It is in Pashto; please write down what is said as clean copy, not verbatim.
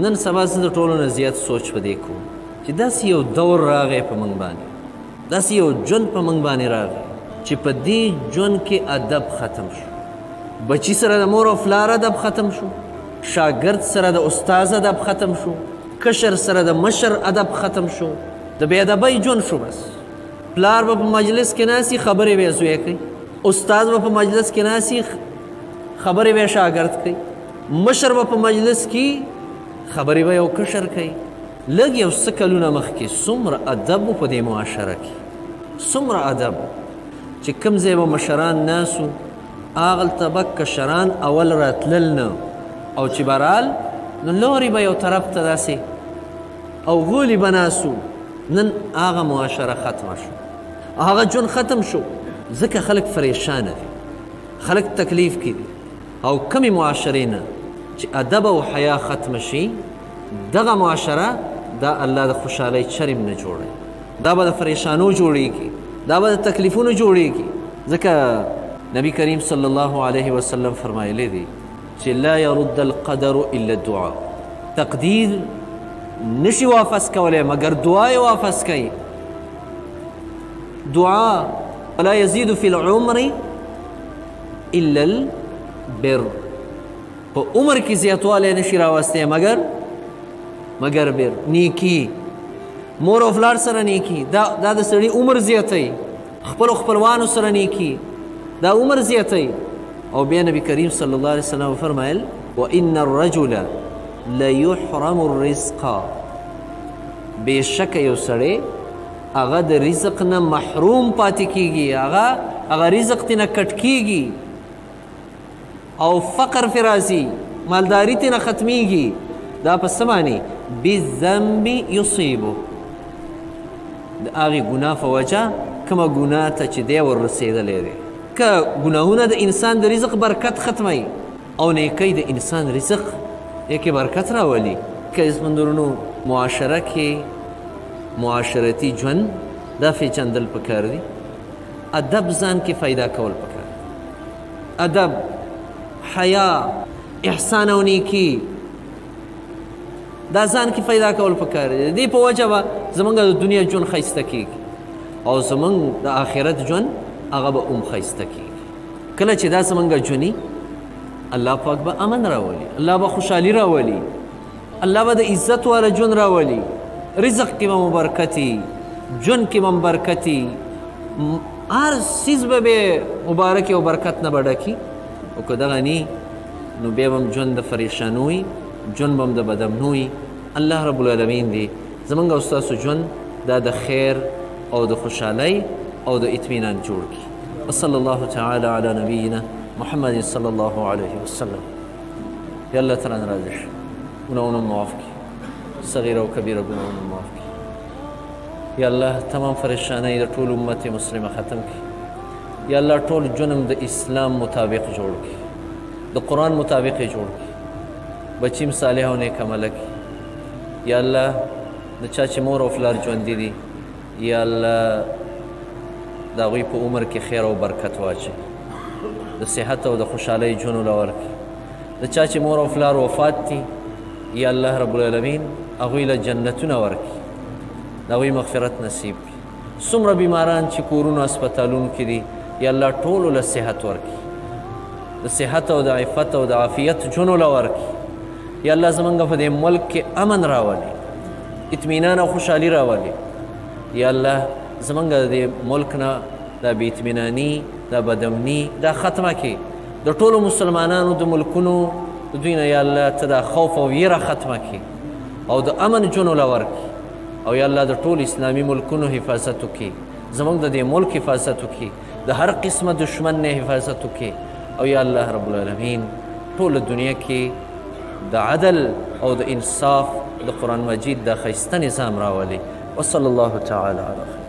نن سبا زه د ټولو نه زیات سوچ په دې کوم چې داسې یو دور راغی په موږ باندې، داسې یو ژوند په موږ باندې راغی چې په دې ژوند کې ادب ختم شو. بچی سره د مور او پلار ادب ختم شو، شاګرد سره د استاد ادب ختم شو، کشر سره د مشر ادب ختم شو، د بې ادبۍ ژوند شو. بس پلار به په مجلس کې ناستي خبرې به یې زوی کوي، استاد به په مجلس کې ناستي خبرې به یې شاګرد کوي، مشر به په مجلس کې خبرې به یو کشر کوي. لږ یو څه کلونه مخکې څومره ادب و په دې معاشره کې، څومره ادب چې کوم ځای به مشران ناسو هغلته به کشران اول راتلل نه، او چې برال نو لورې به یو طرف ته داسې او غولي به ناسو. نن هغه معاشره ختمه شو، هغه ژوند ختم شو، ځکه خلک پریشانه دي، خلک تکلیف کې دي. او کمې معاشرې نه چې ادب او حیا ختمه شي، دغه معاشره دا الله د خوشحالۍ چرم نه جوړوي، دا به د پریشانو جوړیږي، دا به د تکلیفونو جوړیږي. ځکه نبی کریم صلی الله علیه وسلم فرمایلی دی چې لا يرد القدر الا الدعاء، تقدیر نشي واپس کولی مگر دعا یې واپس کوي. دعا ولا يزيد في العمر الا البر، په عمر کې زیاتوالی نشي راوستی مگر بر، نیکی، مور او پلار سره نیکی، دا د سړي عمر زیاتوي، خپلو خپلوانو سره نیکی دا عمر زیاتوي. او بیا نبی کریم صلی الله علیه وسلم فرمایل وان الرجل لیحرم الرزق، بېشکه یو سړی هغه د رزق نه محروم پاتې کیږي، هغه رزق ترې نه کټ کیږي او فقر پرې راځي، مالداري ترې نه ختمیږي. دا په څه باندې؟ بالذنب یصیبو، د هغې ګناه په وجه کومه ګناه ته چې دی وررسېدلی دی. که ګناهونه د انسان د رزق برکت ختموي او نیکۍ د انسان رزق یې کې برکت راولي. که عزمندرونو معاشره کې معاشرتي ژوند دا پیژندل پکار دي، ادب ځان کې پیدا کول پکار دي، ادب، حیا، احسان او نیکي دا ځان کې پیدا کول پکار دي. د دې په وجه به زمونږ د دنیا ژوند ښایسته کېږي او زمونږ د آخرت ژوند هغه به هم ښایسته کېږي. کله چې دا زمونږ ژوندي، الله پاک به امن راولي، الله به خوشحالي راولي، الله به د عزت والا ژوند راولي، رزق کې به مبرکتي، ژوند کې به مبرکتي، هر څیز به مبارکي او برکت نه به ډکي. او که دغه نی نو بیا به هم ژوند د پریشانو وي، ژوند به هم د بدامنو وي. الله رب العالمین دی زمونږ او ستاسو ژوند دا د خیر او د خوشحالۍ او د اطمینان جوړ کړي. وصلی الله تعالی علی نبینا محمد صلی الله علیه وسلم. یا الله تعالی راضي شي، ګناهونه معاف کړي، صغیره او کبیره ګناهونه معاف کړي. یا الله تمام پریشانۍ د ټول امت مسلمه ختم کړي. یا الله ټول ژوند د اسلام مطابق جوړ کړي، د قرآن مطابق یې جوړ کړي، بچیم صالح او نیک عمله کړي. یا الله د چا چې مور او پلار ژوندي دي، یا الله د هغوی په عمر کې خیر او برکت واچوي، د صحت او د خوشحالۍ ژوند ورله ورکړي. د چا چې مور او پلار وفات دي، یا الله رب العالمین هغوی له جنتونه ورکړي، د هغوی مغفرت نصیب کړي. څومره بیماران چې کورونو هسپتالونو کې دي، یا الله ټولو له صحت ورکړي، د صحت او د عفت او د عافیت ژوند ورله ورکړي. یا الله زمونږ په دې ملک کې امن راولي، اطمینان او خوشحالي راولي. یا الله زمونږ د دې ملک نه دا بې اطمیناني، دا بدامني دا ختمه کړي. د ټولو مسلمانانو د ملکونو د دوی نه یا الله ته دا خوف او ویره ختمه کړي او د امن ژوند ورله ورکړي. او یا الله د ټولو اسلامي ملکونو حفاظت وکړي، زمونږ د دې ملک حفاظت وکړي، د هر قسمه دشمن نه حفاظت وکړي. او یا الله رب العالمین ټوله دنیا کې د عدل او د انصاف د قرآن مجید د ښایسته نظام راولي. وصلی الله تعالی علی خیر.